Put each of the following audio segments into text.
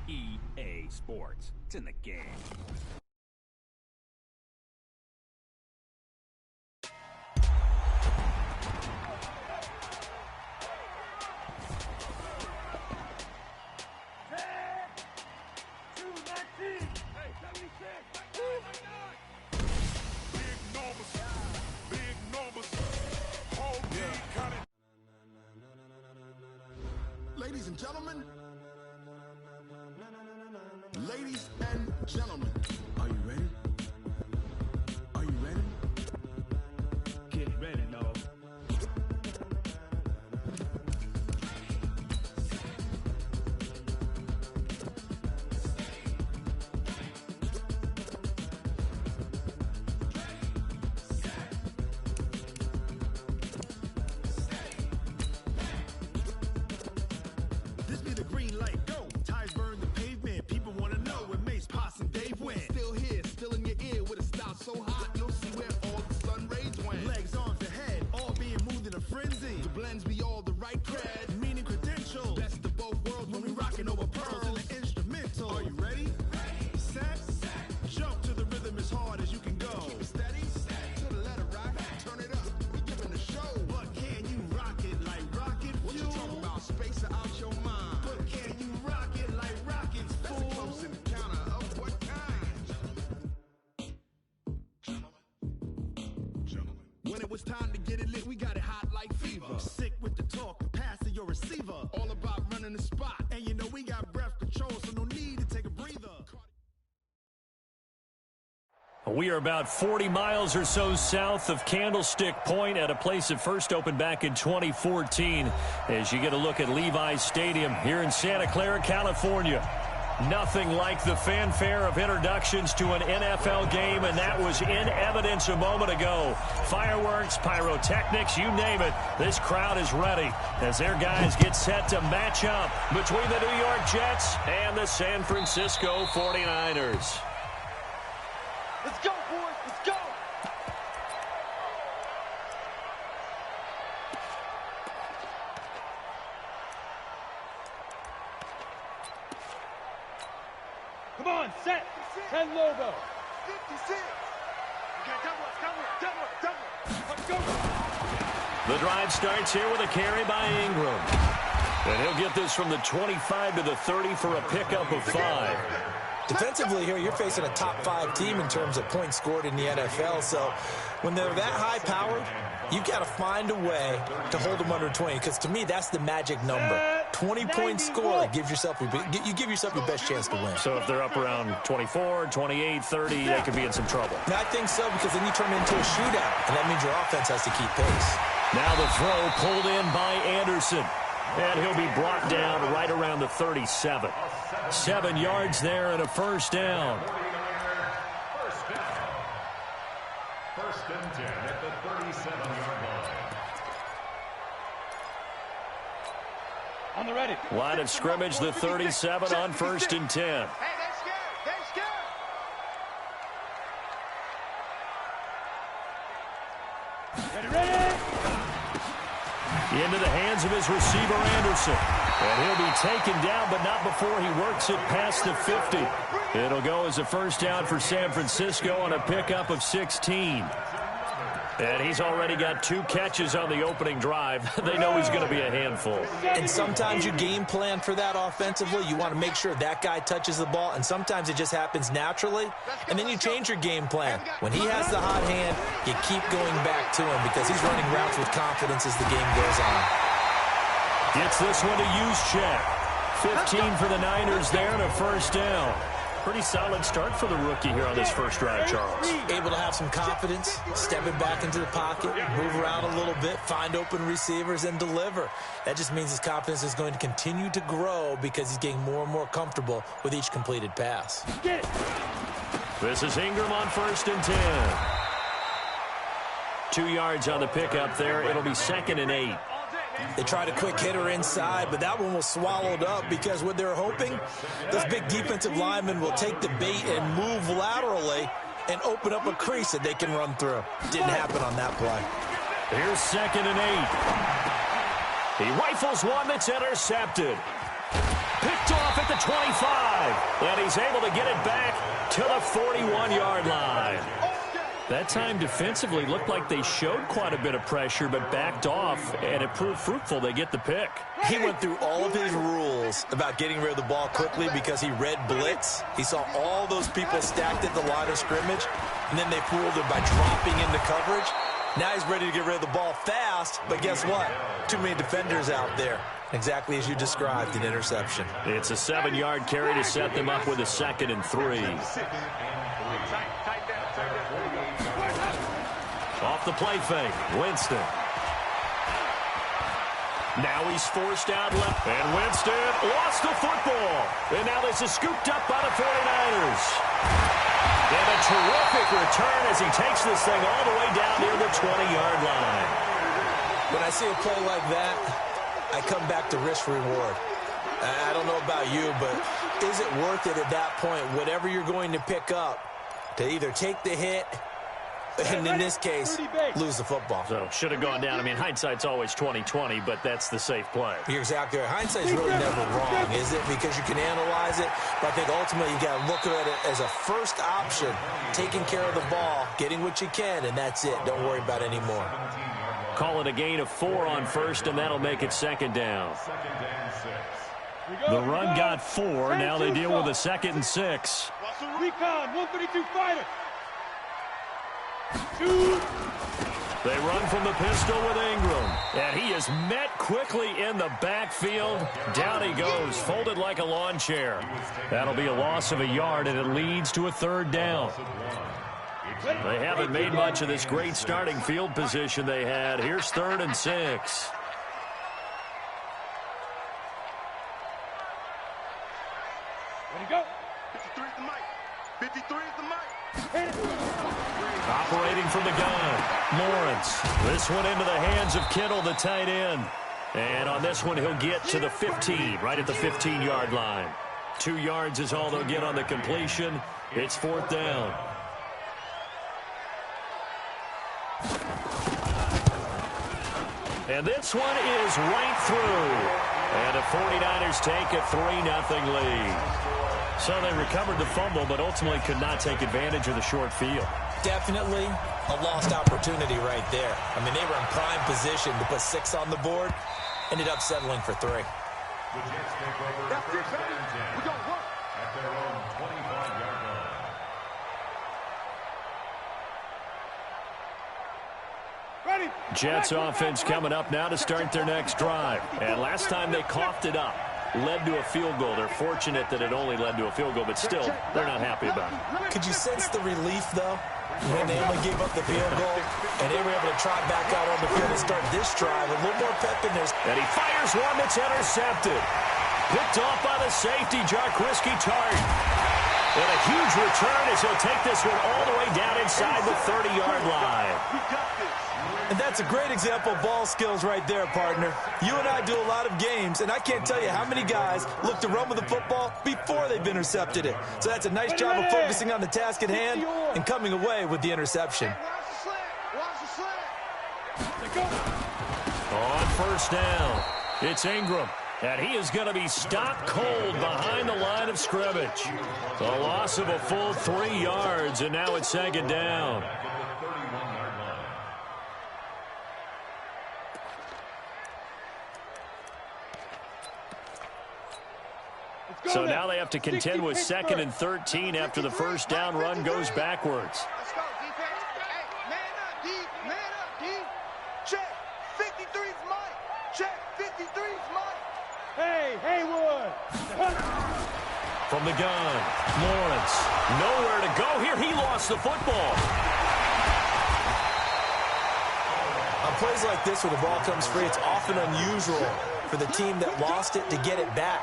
EA Sports. It's in the game. Ladies and gentlemen, ladies and gentlemen, are you ready? Are you ready? Get ready, y'all. This be the green light, go. Tires burn the pavement. People want to know where Mace, Poss, and Dave went. Still here, still in your ear with a style so hot, you'll see where all the sun rays went. Legs, arms, and head, all being moved in a frenzy. The blends be all the right cred, meaning credentials. Best of both worlds when we rockin' over pearls in the instrumental. Are you ready? Set, jump to the rhythm as hard as you can go. Keep it steady, to the letter rock, turn it up. We giving the show. But can you rock it like rocket fuel? What you talking about? Space out your mind. But can you rock it like rockets, fool? That's a close encounter of what kind? Gentlemen. When it was time to get it lit, we got it hot like fever. Sick with the talk, pass to your receiver. All about running the spot. And you know we got breath control, so no need to take a breather. We are about 40 miles or so south of Candlestick Point at a place that first opened back in 2014 as you get a look at Levi's Stadium here in Santa Clara, California. Nothing like the fanfare of introductions to an NFL game, and that was in evidence a moment ago. Fireworks, pyrotechnics, you name it. This crowd is ready as their guys get set to match up between the New York Jets and the San Francisco 49ers. Let's go, boys. Let's go. Come on, set. 10 logo. 56. Okay, double. Let's go. The drive starts here with a carry by Ingram. And he'll get this from the 25 to the 30 for a pickup of 5. Defensively here, you're facing a top 5 team in terms of points scored in the NFL. So when they're that high powered, you got to find a way to hold them under 20. Because to me, that's the magic number. 20-point score gives yourself you give yourself your best chance to win. So if they're up around 24, 28, 30, they could be in some trouble. I think so, because then you turn it into a shootout, and that means your offense has to keep pace. Now the throw pulled in by Anderson. And he'll be brought down right around the 37. 7 yards there and a first down. First and 10 at the 37-yard line. On the ready. Line of scrimmage, the 37 on first and 10. Hey, they're scared. Ready. Into the hands of his receiver, Anderson. And he'll be taken down, but not before he works it past the 50. It'll go as a first down for San Francisco on a pickup of 16. And he's already got 2 catches on the opening drive. They know he's going to be a handful. And sometimes you game plan for that offensively. You want to make sure that guy touches the ball, and sometimes it just happens naturally. And then you change your game plan. When he has the hot hand, you keep going back to him because he's running routes with confidence as the game goes on. Gets this one to Juszczyk. 15 for the Niners there and a first down. Pretty solid start for the rookie here on this first drive, Charles. Able to have some confidence, stepping back into the pocket, move around a little bit, find open receivers, and deliver. That just means his confidence is going to continue to grow because he's getting more and more comfortable with each completed pass. This is Ingram on first and 10. 2 yards on the pickup there. It'll be 2nd and 8. They tried a quick hitter inside, but that one was swallowed up because what they're hoping, those big defensive linemen will take the bait and move laterally and open up a crease that they can run through. Didn't happen on that play. Here's 2nd and 8. He rifles one that's intercepted. Picked off at the the 25. And he's able to get it back to the 41-yard line. That time defensively looked like they showed quite a bit of pressure but backed off, and it proved fruitful. They get the pick. He went through all of his rules about getting rid of the ball quickly because he read blitz. He saw all those people stacked at the line of scrimmage, and then they fooled him by dropping into coverage. Now he's ready to get rid of the ball fast, but guess what? Too many defenders out there. Exactly as you described, an interception. It's a 7-yard carry to set them up with a 2nd and 3. Off the play fake, Winston. Now he's forced out left, and Winston lost the football. And now this is scooped up by the 49ers. And a terrific return as he takes this thing all the way down near the 20-yard line. When I see a play like that, I come back to risk-reward. I don't know about you, but is it worth it at that point, whatever you're going to pick up, to either take the hit, and in this case, lose the football? So, should have gone down. I mean, hindsight's always 20/20, but that's the safe play. You're exactly right. Hindsight's really never wrong, is it? Because you can analyze it, but I think ultimately you got to look at it as a first option, taking care of the ball, getting what you can, and that's it. Don't worry about any more. Call it a gain of 4 on first, and that'll make it 2nd down. The run got 4. Now they deal with a 2nd and 6. Recon, 132 fighter. They run from the pistol with Ingram. And he is met quickly in the backfield. Down he goes, folded like a lawn chair. That'll be a loss of a yard, and it leads to a 3rd down. They haven't made much of this great starting field position they had. Here's 3rd and 6. Ready, go. 53 is the mic. 53 is the mic. Operating from the gun, Lawrence. This one into the hands of Kittle, the tight end. And on this one, he'll get to the 15, right at the 15-yard line. 2 yards is all they'll get on the completion. It's 4th down. And this one is right through. And the 49ers take a 3-0 lead. So they recovered the fumble, but ultimately could not take advantage of the short field. Definitely a lost opportunity right there. I mean, they were in prime position to put 6 on the board. Ended up settling for 3. That's it, baby. We're going to work. At their own 25-yard line. Ready. Jets offense coming up now to start their next drive. And last time they coughed it up, led to a field goal. They're fortunate that it only led to a field goal, but still, they're not happy about it. Could you sense the relief, though, when they only gave up the field goal and they were able to trot back out on the field and start this drive? A little more pep in there. And he fires one that's intercepted. Picked off by the safety, Jarquiski Tartt. And a huge return as he'll take this one all the way down inside the 30-yard line. We got this. And that's a great example of ball skills right there, partner. You and I do a lot of games, and I can't tell you how many guys look to run with the football before they've intercepted it. So that's a nice job of focusing on the task at hand and coming away with the interception. On 1st down, it's Ingram. And he is going to be stopped cold behind the line of scrimmage. A loss of a full 3 yards, and now it's 2nd down. So now they have to contend with 2nd and 13 after the 1st down run goes backwards. Let's go, defense. Hey, man up, D. Man up, D. Check. 53's Mike. Check. 53's Mike. Hey, Haywood. From the gun, Lawrence. Nowhere to go here. He lost the football. On plays like this where the ball comes free, it's often unusual for the team that lost it to get it back.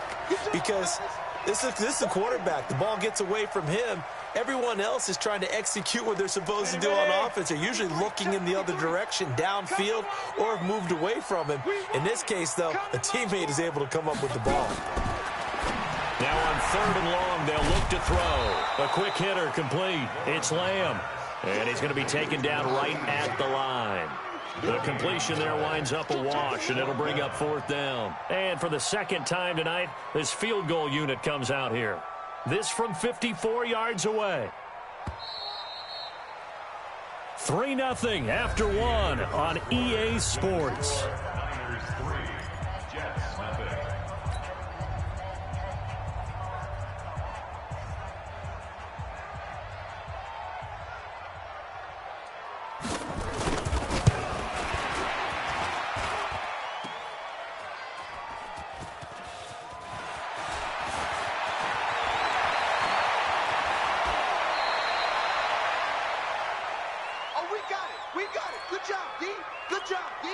Because this is the quarterback. The ball gets away from him. Everyone else is trying to execute what they're supposed to do on offense. They're usually looking in the other direction, downfield, or have moved away from him. In this case, though, a teammate is able to come up with the ball. Now on 3rd and long, they'll look to throw. A quick hitter complete. It's Lamb. And he's going to be taken down right at the line. The completion there winds up a wash, and it'll bring up 4th down. And for the second time tonight, this field goal unit comes out here. This from 54 yards away. 3-0 after 1 on EA Sports. Niners 3, Jets nothing. We got it. Good job, D. Good job, D.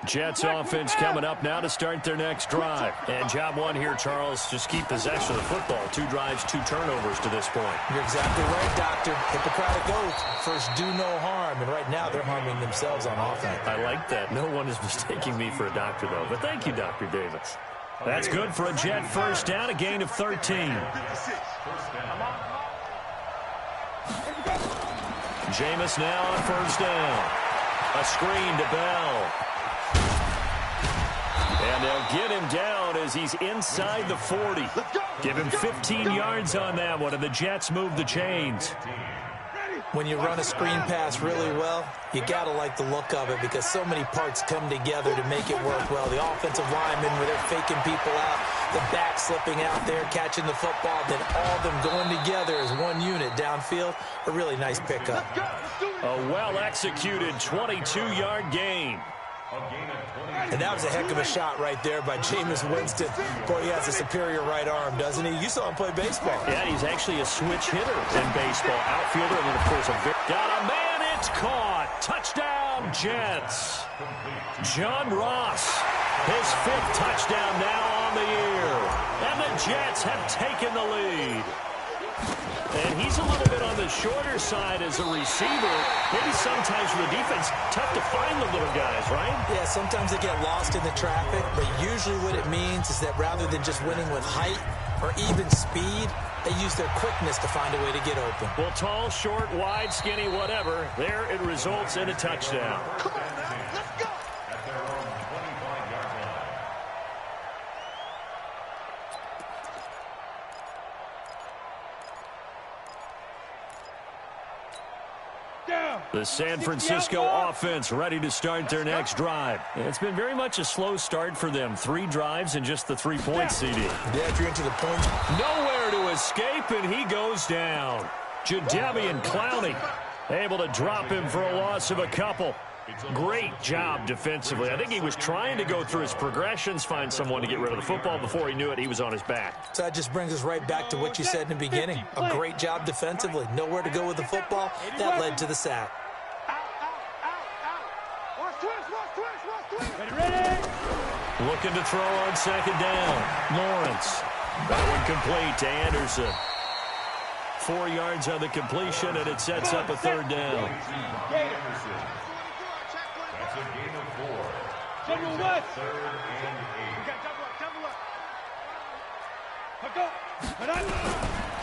Jets offense coming up now to start their next drive. And job one here, Charles, just keep possession of the football. 2 drives, 2 turnovers to this point. You're exactly right, Doctor. Hippocratic oath. First, do no harm. And right now, they're harming themselves on offense. I like that. No one is mistaking me for a doctor, though. But thank you, Dr. Davis. That's good for a Jet first down, a gain of 13. Jameis now on first down. A screen to Bell. And they'll get him down as he's inside the 40. Give him 15 yards on that one, and the Jets move the chains. When you run a screen pass really well, you got to like the look of it because so many parts come together to make it work well. The offensive linemen, where they're faking people out, the back slipping out there, catching the football, then all of them going together as one unit downfield. A really nice pickup. A well-executed 22-yard gain. And that was a heck of a shot right there by Jameis Winston. Boy, he has a superior right arm, doesn't he? You saw him play baseball. Yeah, he's actually a switch hitter in baseball. Outfielder, and then, of course, got a man, it's caught. Touchdown, Jets. John Ross, his 5th touchdown now on the year. And the Jets have taken the lead. And he's a little bit on the shorter side as a receiver. Maybe sometimes for the defense, tough to find the little guys, right? Yeah, sometimes they get lost in the traffic, but usually what it means is that rather than just winning with height or even speed, they use their quickness to find a way to get open. Well, tall, short, wide, skinny, whatever, there it results in a touchdown. Come on now, let's go. At their own 25-yard line. The San Francisco offense ready to start their next drive. It's been very much a slow start for them. 3 drives and just the 3 points, CD. Yeah, if you're into the points. Nowhere to escape, and he goes down. Jadeveon Clowney able to drop him for a loss of a couple. Great job defensively. I think he was trying to go through his progressions, find someone to get rid of the football. Before he knew it, he was on his back. So that just brings us right back to what you said in the beginning. A great job defensively. Nowhere to go with the football. That led to the sack. Looking to throw on second down. Lawrence. That one complete to Anderson. 4 yards on the completion, and it sets up a 3rd down. That's a gain of 4. General West. 3rd and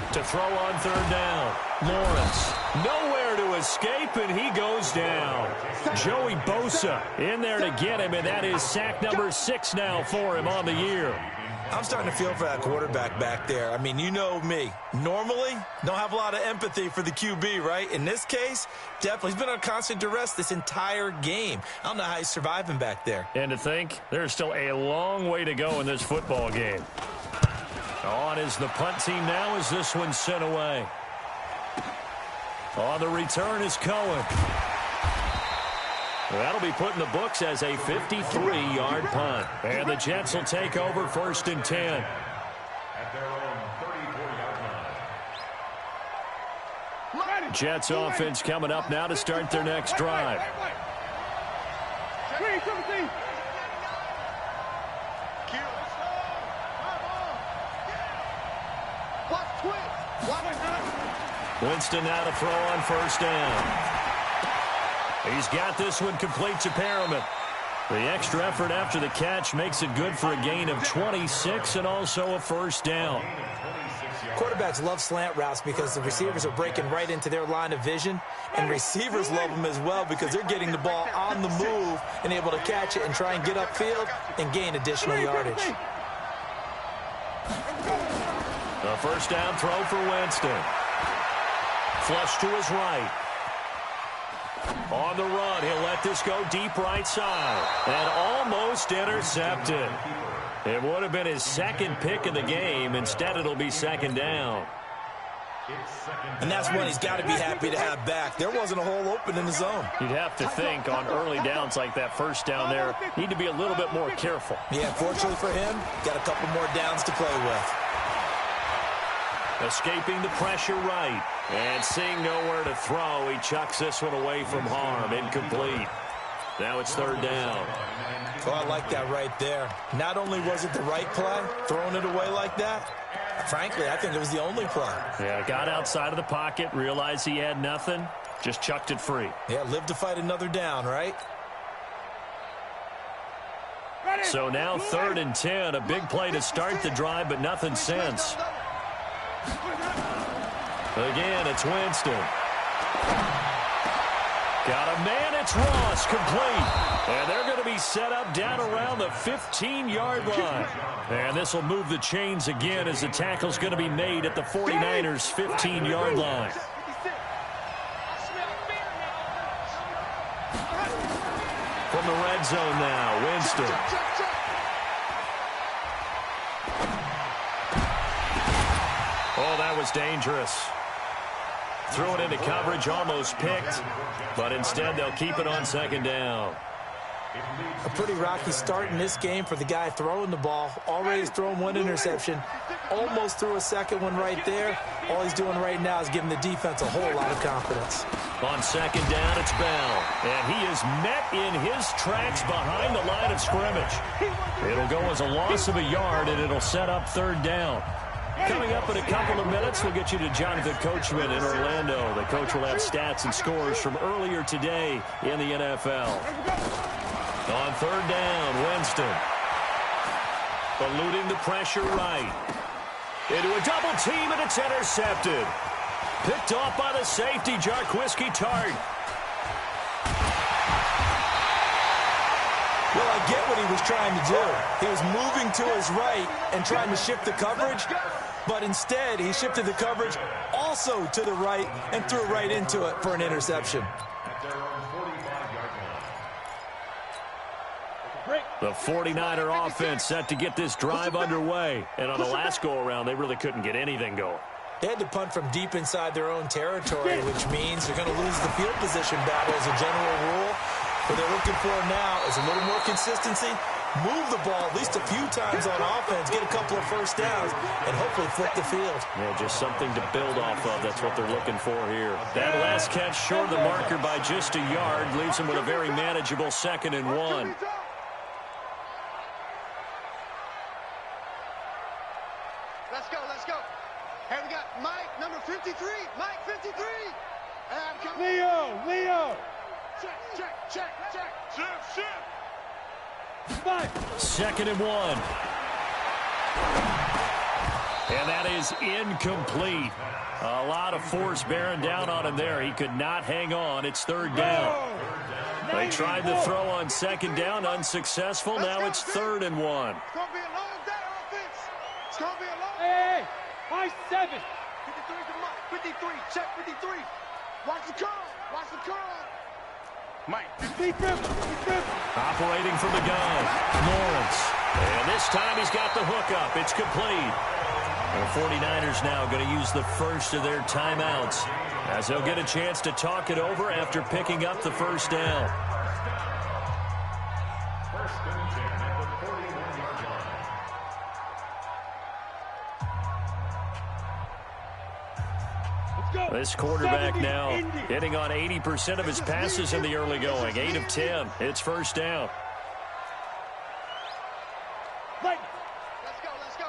8. To throw on 3rd down. Lawrence. Nowhere to escape, and he goes down. Joey Bosa in there to get him, and that is sack number 6 now for him on the year. I'm starting to feel for that quarterback back there. I mean, you know me. Normally, don't have a lot of empathy for the QB, right? In this case, definitely. He's been on constant duress this entire game. I don't know how he's surviving back there. And to think, there's still a long way to go in this football game. On is the punt team now as this one's sent away. On the return is Cohen. That'll be put in the books as a 53-yard punt. And the Jets will take over 1st and 10. At their own 34-yard line. Jets offense coming up now to start their next drive. Winston now to throw on first down. He's got this one complete to Perriman. The extra effort after the catch makes it good for a gain of 26 and also a 1st down. Quarterbacks love slant routes because the receivers are breaking right into their line of vision, and receivers love them as well because they're getting the ball on the move and able to catch it and try and get upfield and gain additional yardage. The first down throw for Winston. Flush to his right. On the run, he'll let this go deep right side. And almost intercepted. It would have been his second pick of the game. Instead, it'll be second down. And that's one he's got to be happy to have back. There wasn't a hole open in the zone. You'd have to think on early downs like that first down there, need to be a little bit more careful. Yeah, fortunately for him, got a couple more downs to play with. Escaping the pressure right. And seeing nowhere to throw, he chucks this one away from harm. Incomplete. Now it's third down. Oh, I like that right there. Not only was it the right play, throwing it away like that, frankly, I think it was the only play. Yeah, got outside of the pocket, realized he had nothing, just chucked it free. Yeah, live to fight another down, right? So now 3rd and 10, a big play to start the drive, but nothing since. Again, it's Winston. Got a man, it's Ross, complete. And they're going to be set up down around the 15-yard line. And this will move the chains again as the tackle's going to be made at the 49ers' 15-yard line. From the red zone now, Winston. Oh, that was dangerous. Threw it into coverage, almost picked, but instead they'll keep it on second down. A pretty rocky start in this game for the guy throwing the ball. Already has thrown one interception, almost threw a second one right there. All he's doing right now is giving the defense a whole lot of confidence. On second down, it's Bell, and he is met in his tracks behind the line of scrimmage. It'll go as a loss of a yard, and it'll set up third down. Coming up in a couple of minutes, we'll get you to Jonathan Coachman in Orlando. The coach will have stats and scores from earlier today in the NFL. On third down, Winston. Eluding the pressure right. Into a double team, and it's intercepted. Picked off by the safety, Jarquiski Tart. Well, I get what he was trying to do. He was moving to his right and trying to shift the coverage, but instead he shifted the coverage also to the right and threw right into it for an interception. The 49er offense set to get this drive underway. And on the last go-around, they really couldn't get anything going. They had to punt from deep inside their own territory, which means they're going to lose the field position battle as a general rule. What they're looking for now is a little more consistency, move the ball at least a few times on offense, get a couple of first downs, and hopefully flip the field. Yeah, just something to build off of. That's what they're looking for here. That last catch short of the marker by just a yard leaves them with a very manageable 2nd and 1. Let's go, let's go. Hey, we got Mike, number 53. Mike, 53. Leo. Check. 2nd and 1. And that is incomplete. A lot of force bearing down on him there. He could not hang on. It's third down. They tried the throw on second down, unsuccessful. Now it's 3rd and 1. It's going to be a long day offense. It's going to be a long Hey, high 7. 53 to Mike. 53. Check 53. Watch the curl. Mike. Operating from the gun, Lawrence. And this time he's got the hookup. It's complete. The 49ers now going to use the first of their timeouts as they'll get a chance to talk it over after picking up the first down. First and 10 at the 41-yard line. This quarterback now hitting on 80% of his passes in the early going. 8 of 10. It's first down. Let's go.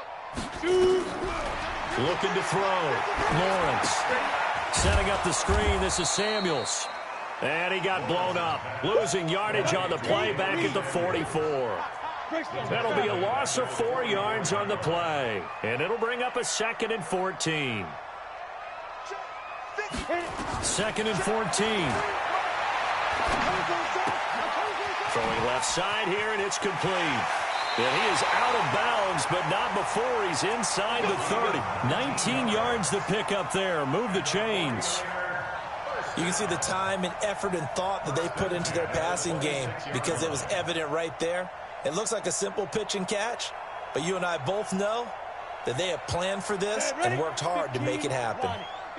Looking to throw. Lawrence. Setting up the screen. This is Samuels. And he got blown up. Losing yardage on the play back at the 44. That'll be a loss of 4 yards on the play. And it'll bring up a 2nd and 14. 2nd and 14. Throwing left side here, and it's complete. And he is out of bounds, but not before he's inside the 30. 19 yards to pick up there. Move the chains. You can see the time and effort and thought that they put into their passing game because it was evident right there. It looks like a simple pitch and catch, but you and I both know that they have planned for this and worked hard to make it happen.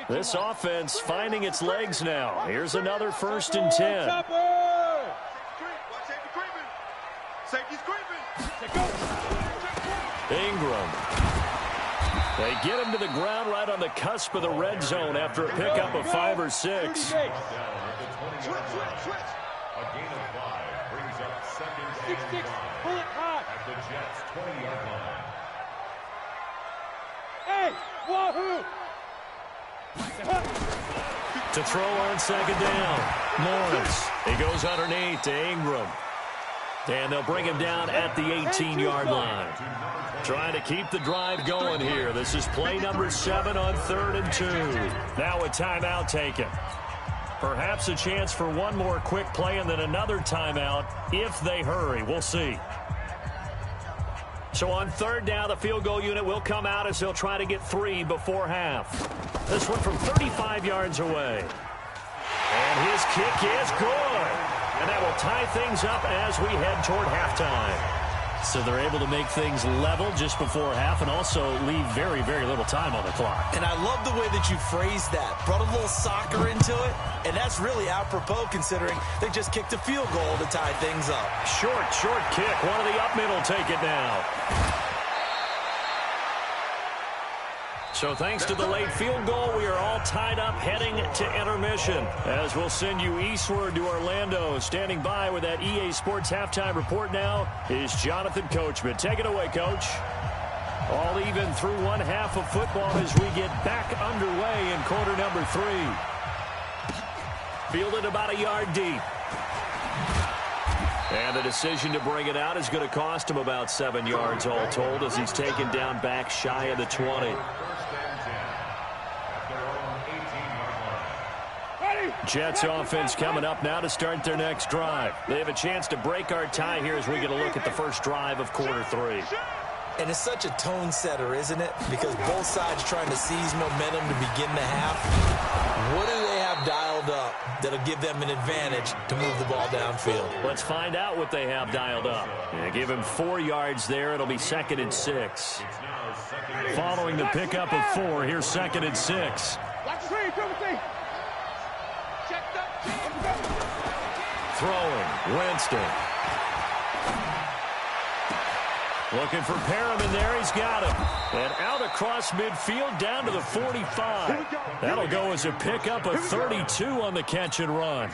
This offense finding its legs now. Here's another 1st and 10. Ingram. They get him to the ground right on the cusp of the red zone after a pickup of 5 or 6. A gain of 5 brings up 2nd and 5 at the Jets' 20-yard line. Hey, wahoo! To throw on 2nd down. Lawrence. He goes underneath to Ingram. And they'll bring him down at the 18-yard line. Trying to keep the drive going here. This is play number 7 on 3rd and 2. Now a timeout taken. Perhaps a chance for one more quick play and then another timeout if they hurry. We'll see. So on 3rd down, the field goal unit will come out as they'll try to get 3 before half. This one from 35 yards away. And his kick is good. And that will tie things up as we head toward halftime. So they're able to make things level just before half and also leave very, very little time on the clock. And I love the way that you phrased that. Brought a little soccer into it, and that's really apropos considering they just kicked a field goal to tie things up. Short kick. One of the up mid will take it now. So thanks to the late field goal, we are all tied up heading to intermission. As we'll send you eastward to Orlando. Standing by with that EA Sports halftime report now is Jonathan Coachman. Take it away, Coach. All even through one half of football as we get back underway in quarter number 3. Fielded about a yard deep. And the decision to bring it out is going to cost him about 7 yards all told as he's taken down back shy of the 20. Jets offense coming up now to start their next drive. They have a chance to break our tie here as we get a look at the first drive of quarter 3. And it's such a tone setter, isn't it? Because both sides trying to seize momentum to begin the half. What do they have dialed up that'll give them an advantage to move the ball downfield? Let's find out what they have dialed up. Give him 4 yards there. It'll be 2nd and 6. Following the pickup of 4, here's 2nd and 6. Throwing, Winston. Looking for Perriman there. He's got him. And out across midfield down to the 45. That'll go as a pickup of 32 on the catch and run.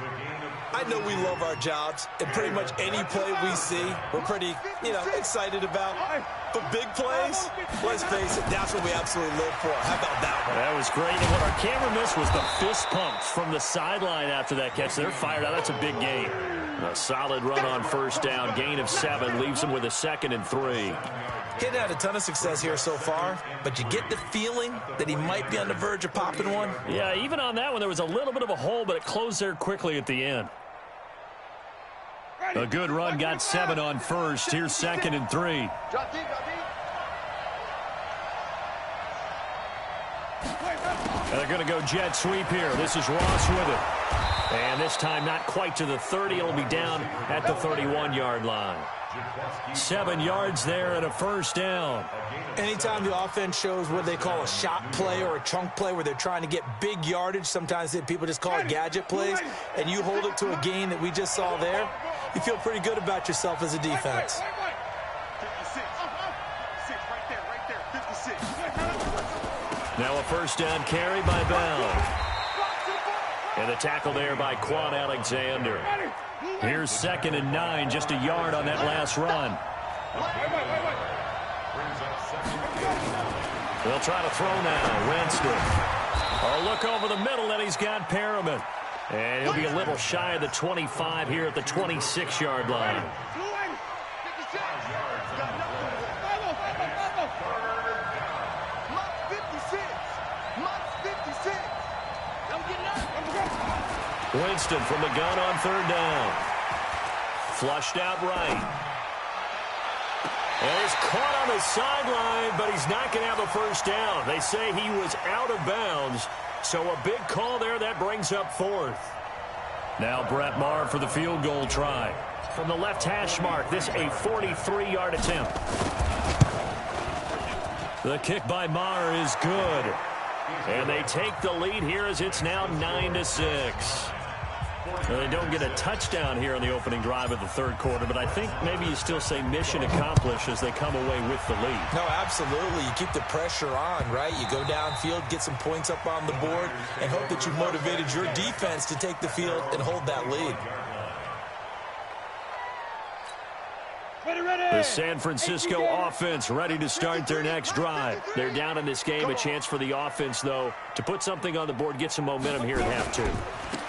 I know we love our jobs, and pretty much any play we see, we're pretty, excited about. But big plays, let's face it, that's what we absolutely live for. How about that one? That was great. And what our camera missed was the fist pumps from the sideline after that catch. They're fired out. That's a big gain. A solid run on 1st down. Gain of 7 leaves them with a 2nd and 3. He hadn't had a ton of success here so far, but you get the feeling that he might be on the verge of popping one. Yeah, even on that one, there was a little bit of a hole, but it closed there quickly at the end. A good run, got 7 on 1st. Here's 2nd and 3. And they're going to go jet sweep here. This is Ross with it. And this time not quite to the 30. It'll be down at the 31-yard line. 7 yards there and a 1st down. Anytime the offense shows what they call a shot play or a chunk play where they're trying to get big yardage, sometimes people just call it gadget plays, and you hold it to a gain that we just saw there, you feel pretty good about yourself as a defense. Now a 1st down carry by Bell. And the tackle there by Quan Alexander. Here's 2nd and 9, just a yard on that last run. They'll try to throw now. Winston. A look over the middle, and he's got Perriman. And he'll be a little shy of the 25 here at the 26-yard line. Winston from the gun on third down. Flushed out right. And he's caught on the sideline, but he's not going to have a first down. They say he was out of bounds, so a big call there. That brings up fourth. Now Brett Maher for the field goal try. From the left hash mark, this a 43-yard attempt. The kick by Maher is good. And they take the lead here as it's now 9-6. Well, they don't get a touchdown here in the opening drive of the third quarter, but I think maybe you still say mission accomplished as they come away with the lead. No, absolutely. You keep the pressure on, right? You go downfield, get some points up on the board, and hope that you've motivated your defense to take the field and hold that lead. The San Francisco offense ready to start their next drive. They're down in this game. A chance for the offense, though, to put something on the board, get some momentum here at half two.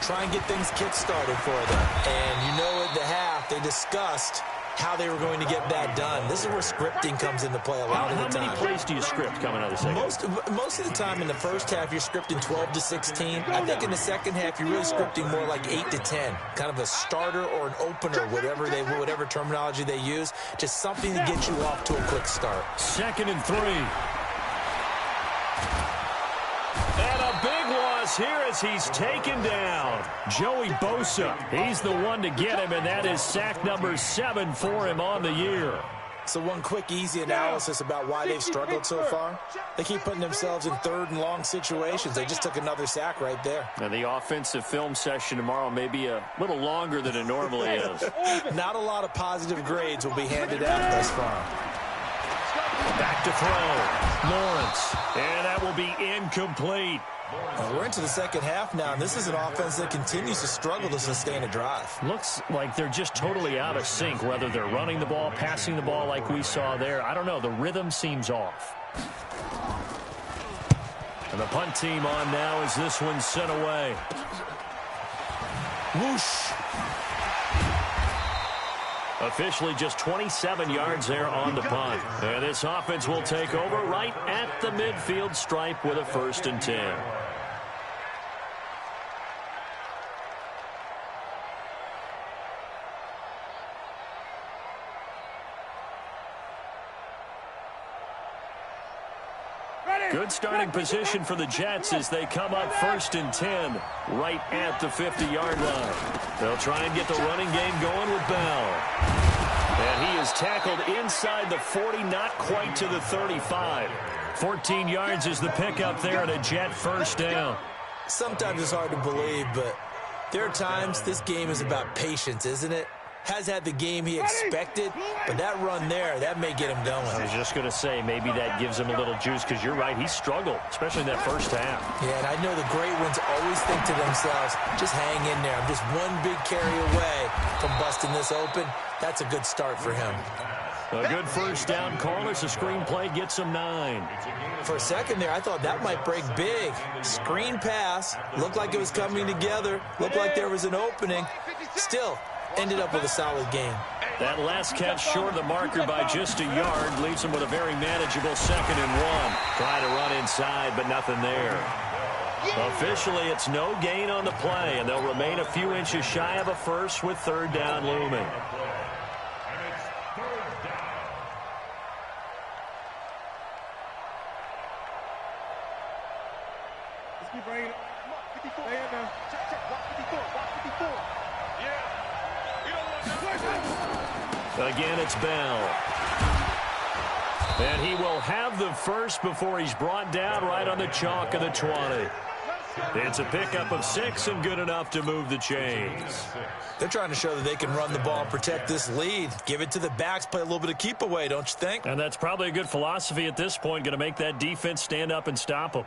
Try and get things kick-started for them. And you know at the half, they discussed how they were going to get that done. This is where scripting comes into play a lot of the time. How many plays do you script coming out of the second? Most of the time in the first half, you're scripting 12 to 16. I think in the second half, you're really scripting more like 8 to 10. Kind of a starter or an opener, whatever terminology they use. Just something to get you off to a quick start. 2nd and 3. And a big loss here as he's taken down. Joey Bosa, he's the one to get him, and that is sack number 7 for him on the year. So one quick, easy analysis about why they've struggled so far. They keep putting themselves in third and long situations. They just took another sack right there. And the offensive film session tomorrow may be a little longer than it normally is. Not a lot of positive grades will be handed out thus far. Back to throw. Lawrence. And that will be incomplete. We're into the second half now, and this is an offense that continues to struggle to sustain a drive. Looks like they're just totally out of sync, whether they're running the ball, passing the ball like we saw there. I don't know. The rhythm seems off. And the punt team on now as this one's sent away. Whoosh. Officially just 27 yards there on the punt. And this offense will take over right at the midfield stripe with a 1st and 10. Good starting position for the Jets as they come up 1st and 10 right at the 50-yard line. They'll try and get the running game going with Bell. And he is tackled inside the 40, not quite to the 35. 14 yards is the pickup there and a Jet 1st down. Sometimes it's hard to believe, but there are times this game is about patience, isn't it? Has had the game he expected, but that run there, that may get him going. I was just going to say, maybe that gives him a little juice, because you're right, he struggled, especially in that first half. Yeah, and I know the great ones always think to themselves, just hang in there. I'm just one big carry away from busting this open. That's a good start for him. A good 1st down call as the screenplay gets him 9. For a second there, I thought that might break big. Screen pass, looked like it was coming together, looked like there was an opening. Still, ended up with a solid game. That last catch short of the marker by just a yard leaves him with a very manageable 2nd and 1. Try to run inside, but nothing there. Officially, it's no gain on the play, and they'll remain a few inches shy of a 1st with 3rd down looming. Let's keep bringing it. 54. Stay in there. Check. Watch 54. Watch 54. Again, it's Bell. And he will have the 1st before he's brought down right on the chalk of the 20. It's a pickup of 6 and good enough to move the chains. They're trying to show that they can run the ball and protect this lead. Give it to the backs, play a little bit of keep away, don't you think? And that's probably a good philosophy at this point, going to make that defense stand up and stop them.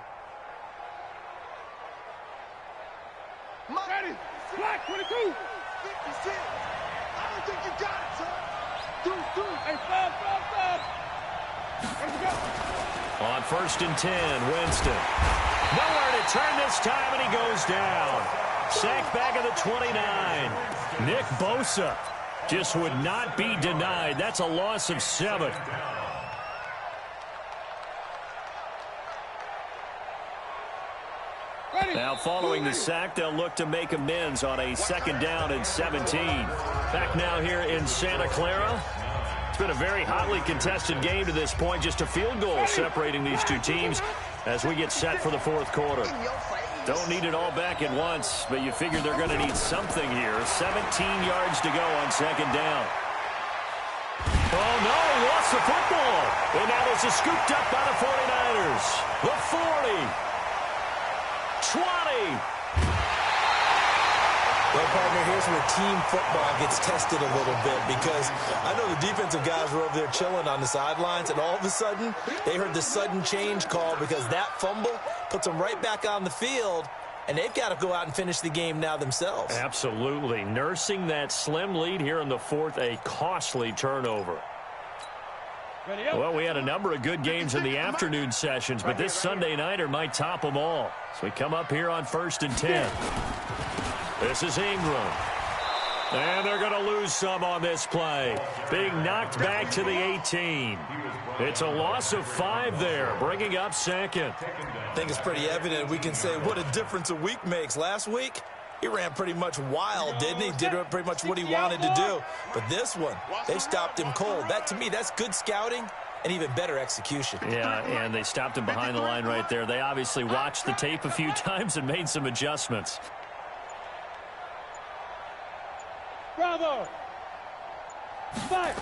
Ready. Black 22. 56. I don't think you got it, son. Two. Hey, stop. Let's go. On 1st and 10, Winston. Nowhere to turn this time, and he goes down. Sacked back at the 29. Nick Bosa just would not be denied. That's a loss of 7. Now following the sack, they'll look to make amends on a 2nd down and 17. Back now here in Santa Clara. It's been a very hotly contested game to this point. Just a field goal separating these two teams as we get set for the 4th quarter. Don't need it all back at once, but you figure they're going to need something here. 17 yards to go on 2nd down. Oh, no, he lost the football. And now this is scooped up by the 49ers. The 40. 20. Well, partner, here's where team football gets tested a little bit, because I know the defensive guys were over there chilling on the sidelines, and all of a sudden they heard the sudden change call because that fumble puts them right back on the field, and they've got to go out and finish the game now themselves. Absolutely. Nursing that slim lead here in the 4th, a costly turnover. Well, we had a number of good games in the afternoon sessions, but this Sunday nighter might top them all. So we come up here on 1st and 10. This is Ingram. And they're going to lose some on this play. Being knocked back to the 18. It's a loss of 5 there, bringing up 2nd. I think it's pretty evident. We can say what a difference a week makes. Last week, he ran pretty much wild, didn't he? Did pretty much what he wanted to do. But this one, they stopped him cold. That, to me, that's good scouting and even better execution. Yeah, and they stopped him behind the line right there. They obviously watched the tape a few times and made some adjustments. Bravo! Fight!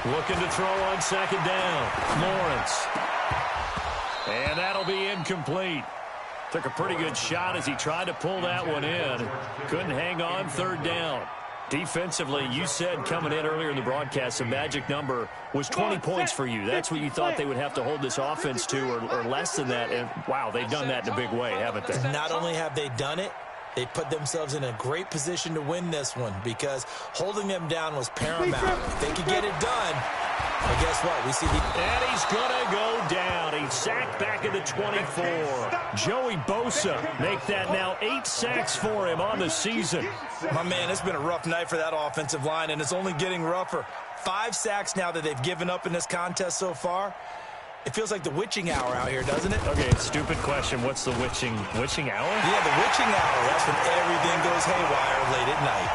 Looking to throw on 2nd down. Lawrence. And that'll be incomplete. Took a pretty good shot as he tried to pull that one in. Couldn't hang on 3rd down. Defensively, you said coming in earlier in the broadcast, the magic number was 20 points for you. That's what you thought they would have to hold this offense to, or less than that. And, wow, they've done that in a big way, haven't they? Not only have they done it, they put themselves in a great position to win this one, because holding them down was paramount. If they could get it done, well, guess what? We see and he's going to go down. He's sacked back at the 24. Joey Bosa make that now 8 sacks for him on the season. My man, it's been a rough night for that offensive line, and it's only getting rougher. 5 sacks now that they've given up in this contest so far. It feels like the witching hour out here, doesn't it? Okay, stupid question. What's the witching hour? Yeah, the witching hour. That's when everything goes haywire late at night.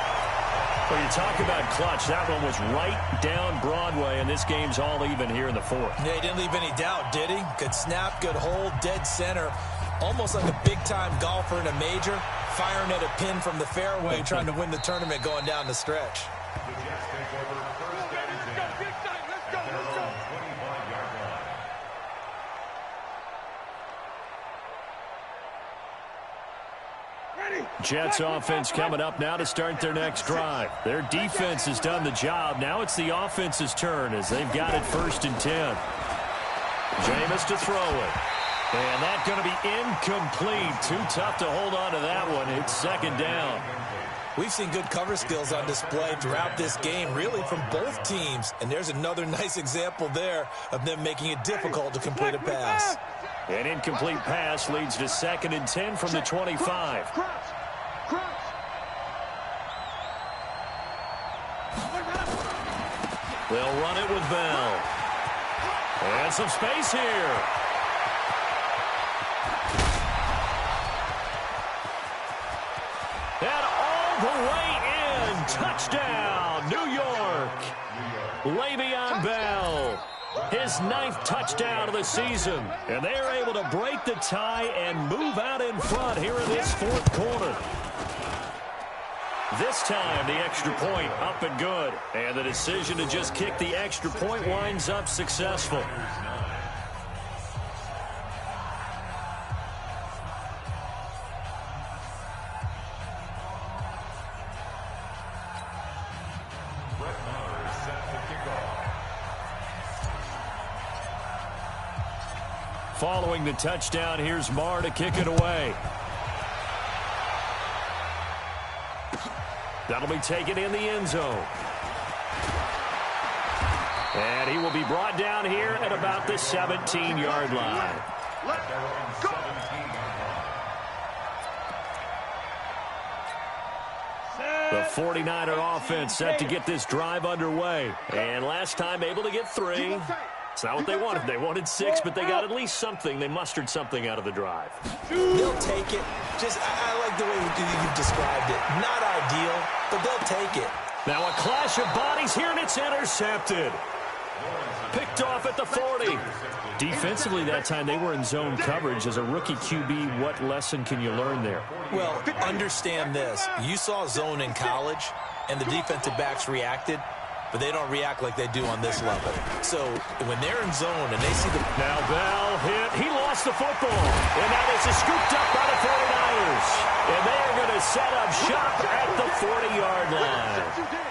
Well, you talk about clutch. That one was right down Broadway, and this game's all even here in the 4th. Yeah, he didn't leave any doubt, did he? Good snap, good hold, dead center. Almost like a big-time golfer in a major, firing at a pin from the fairway, trying to win the tournament going down the stretch. The Jets take over 1st and 10. Their own 25-yard line. Jets offense coming up now to start their next drive. Their defense has done the job. Now it's the offense's turn as they've got it 1st and 10. Jameis to throw it. And that's going to be incomplete. Too tough to hold on to that one. It's 2nd down. We've seen good cover skills on display throughout this game, really from both teams. And there's another nice example there of them making it difficult to complete a pass. An incomplete pass leads to 2nd and 10 from the 25. They'll run it with Bell. And some space here. And all the way in. Touchdown, New York. Le'Veon Bell. His 9th touchdown of the season. And they're able to break the tie and move out in front here in this 4th quarter. This time, the extra point up and good. And the decision to just kick the extra point winds up successful. Brett Maher is set to kick off. Following the touchdown, here's Maher to kick it away. That'll be taken in the end zone. And he will be brought down here at about the 17-yard line. Let's go. The 49er offense set to get this drive underway. And last time able to get 3. It's not what they wanted. They wanted 6, but they got at least something. They mustered something out of the drive. They'll take it. I like the way you've described it. Not ideal, but they'll take it. Now a clash of bodies here, and it's intercepted. Picked off at the 40. Defensively that time, they were in zone coverage. As a rookie QB, what lesson can you learn there? Well, understand this. You saw zone in college, and the defensive backs reacted, but they don't react like they do on this level. So when they're in zone and they see the... Now Bell hit. He lost the football. And now this is scooped up by the 49ers. And they are going to set up shop at the 40-yard line.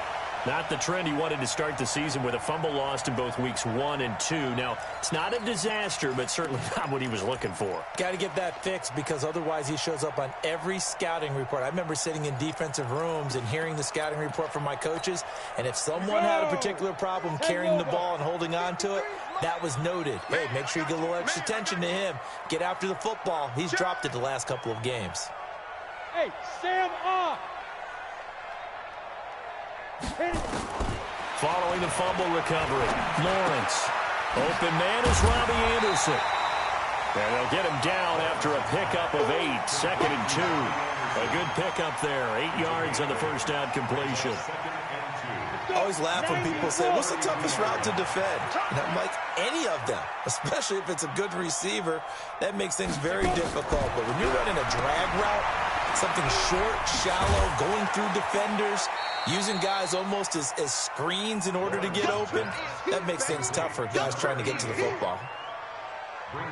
Not the trend he wanted to start the season with a fumble lost in both weeks 1 and 2. Now, it's not a disaster, but certainly not what he was looking for. Got to get that fixed because otherwise he shows up on every scouting report. I remember sitting in defensive rooms and hearing the scouting report from my coaches, and if someone had a particular problem carrying the ball and holding on to it, that was noted. Hey, make sure you get a little extra attention to him. Get after the football. He's dropped it the last couple of games. Hey, Sam off. Following the fumble recovery, Lawrence. Open man is Robbie Anderson. And they'll get him down after a pickup of 8, 2nd and 2. A good pickup there, 8 yards on the first down completion. I always laugh when people say, what's the toughest route to defend? And I'm like, any of them, especially if it's a good receiver. That makes things very difficult. But when you're running a drag route, something short, shallow, going through defenders, using guys almost as screens in order to get open, that makes things tough for guys trying to get to the football.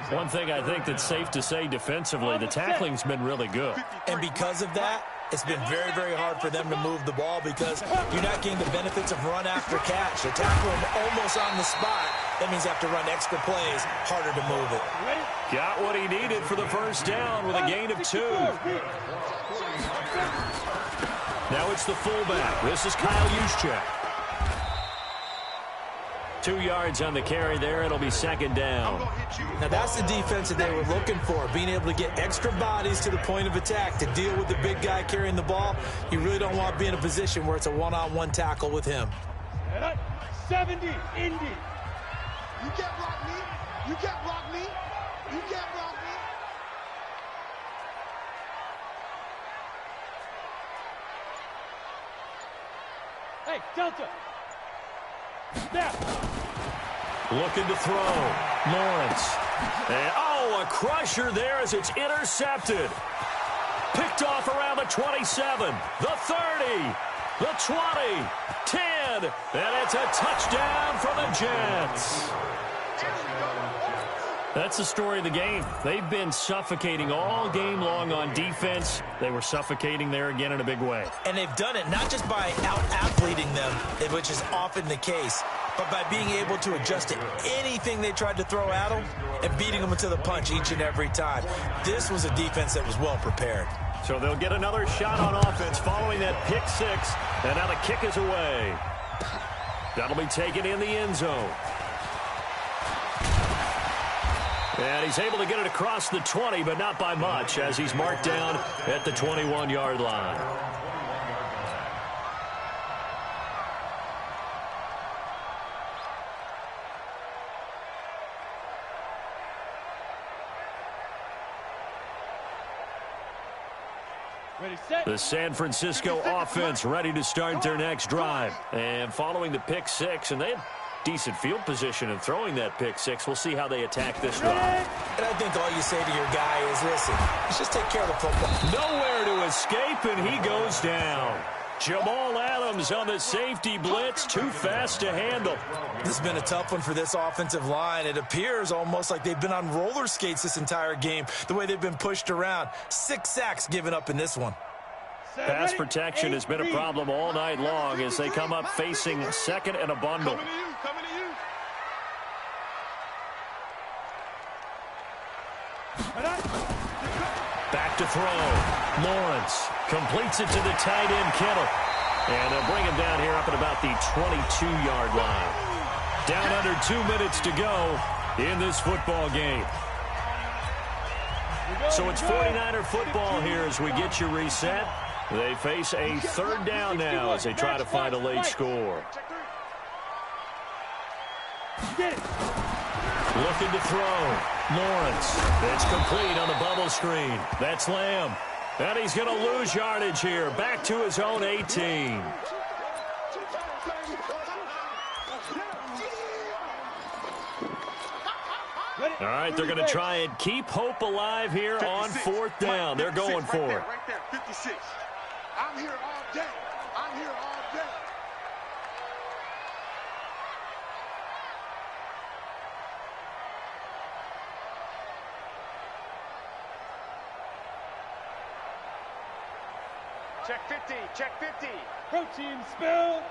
One thing I think that's safe to say defensively, the tackling's been really good. And because of that, it's been very, very hard for them to move the ball because you're not getting the benefits of run after catch. They tackle him almost on the spot. That means they have to run extra plays, harder to move it. Got what he needed for the first down with a gain of 2. Now it's the fullback. This is Kyle Juszczyk. 2 yards on the carry there. It'll be 2nd down. Now that's the defense that they were looking for, being able to get extra bodies to the point of attack to deal with the big guy carrying the ball. You really don't want to be in a position where it's a one-on-one tackle with him. 70, Indy. You can't block me. You can't block me. You can't block me. Hey, Delta. Snap. Looking to throw. Lawrence. And, a crusher there as it's intercepted. Picked off around the 27, the 30, the 20, 10, and it's a touchdown for the Jets. That's the story of the game. They've been suffocating all game long on defense. They were suffocating there again in a big way. And they've done it not just by out-athleting them, which is often the case, but by being able to adjust to anything they tried to throw at them and beating them to the punch each and every time. This was a defense that was well prepared. So they'll get another shot on offense following that pick 6, and now the kick is away. That'll be taken in the end zone. And he's able to get it across the 20, but not by much, as he's marked down at the 21-yard line. The San Francisco offense ready to start their next drive. And following the pick 6, and they have decent field position in throwing that pick 6. We'll see how they attack this drive. And I think all you say to your guy is, listen, let's just take care of the football. Nowhere to escape, and he goes down. Jamal Adams on the safety blitz, too fast to handle. This has been a tough one for this offensive line. It appears almost like they've been on roller skates this entire game, the way they've been pushed around. 6 sacks given up in this one. Pass protection has been a problem all night long as they come up facing 2nd and a bundle. Coming to you. Back to throw. Lawrence completes it to the tight end, Kittle. And they'll bring him down here up at about the 22-yard line. Down under 2 minutes to go in this football game. So it's 49er football here as we get you reset. They face a 3rd down now as they try to find a late score. Looking to throw. Lawrence. It's complete on the bubble screen. That's Lamb. And he's going to lose yardage here. Back to his own 18. All right, they're going to try and keep hope alive here on 4th down. They're going for it. Right there, 56. I'm here all day. I'm here all day. Check 50, check 50. Protein spill.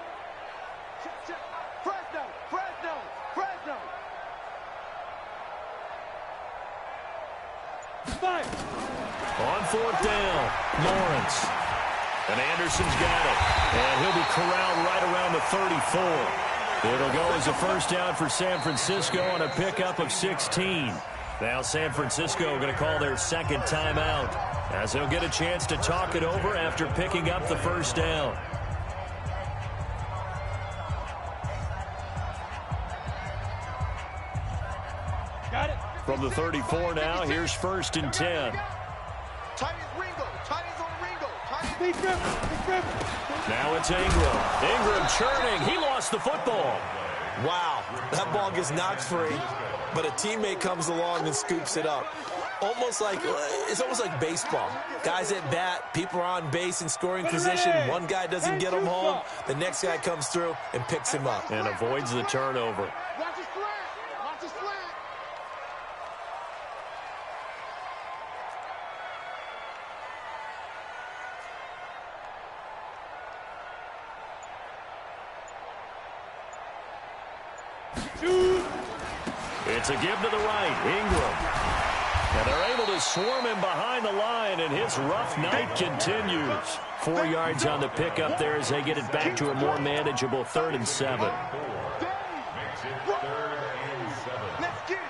Check. Fresno, Fresno, Fresno. Fire. On 4th down, Lawrence. And Anderson's got it. And he'll be corralled right around the 34. It'll go as a first down for San Francisco on a pickup of 16. Now San Francisco going to call their second timeout, as they'll get a chance to talk it over after picking up the first down. Got it. From the 34 now, here's 1st and 10. Tight as Ringo. Tight as on Ringo. Speed grip. Now it's Ingram. Ingram churning. He lost the football. Wow, that ball gets knocked free, but a teammate comes along and scoops it up. It's almost like baseball. Guys at bat, people are on base in scoring position. One guy doesn't get him home. The next guy comes through and picks him up. And avoids the turnover. Watch his slant. Watch his slant. It's a give to the right, Ingram. And they're able to swarm him behind the line, and his rough night continues. 4 yards on the pickup there as they get it back to a more manageable 3rd and 7. Makes it 3rd and 7. Let's get it.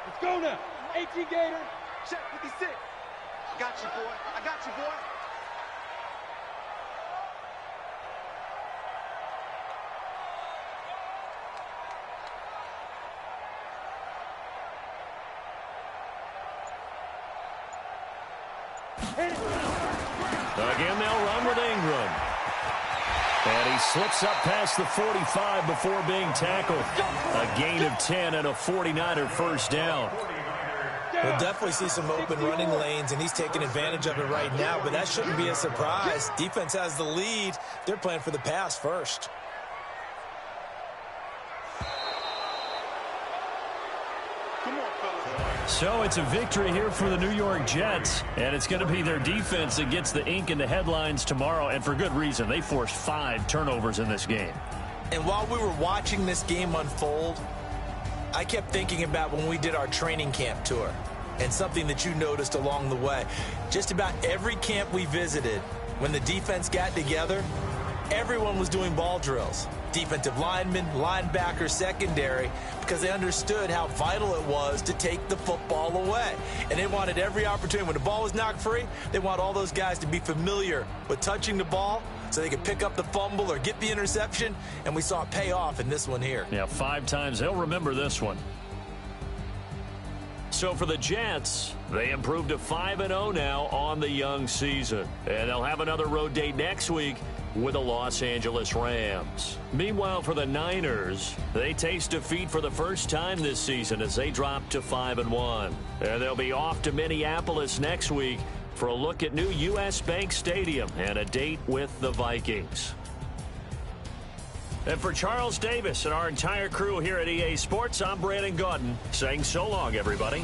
Let's go now. 18 Gator. Check 56. I got you, boy. I got you, boy. Again, they'll run with Ingram. And he slips up past the 45 before being tackled. A gain of 10 and a 49er first down. We'll definitely see some open running lanes, and he's taking advantage of it right now, but that shouldn't be a surprise. Defense has the lead. They're playing for the pass first. So it's a victory here for the New York Jets, and it's going to be their defense that gets the ink in the headlines tomorrow, and for good reason. They forced 5 turnovers in this game. And while we were watching this game unfold, I kept thinking about when we did our training camp tour and something that you noticed along the way. Just about every camp we visited, when the defense got together, everyone was doing ball drills. Defensive linemen, linebackers, secondary, because they understood how vital it was to take the football away. And they wanted every opportunity. When the ball was knocked free, they want all those guys to be familiar with touching the ball so they could pick up the fumble or get the interception. And we saw it pay off in this one here. Yeah, 5 times. They'll remember this one. So for the Jets, they improved to 5-0 now on the young season. And they'll have another road date next week with the Los Angeles Rams. Meanwhile, for the Niners, they taste defeat for the first time this season as they drop to 5-1. And they'll be off to Minneapolis next week for a look at new U.S. Bank Stadium and a date with the Vikings. And for Charles Davis and our entire crew here at EA Sports, I'm Brandon Gaudin saying so long, everybody.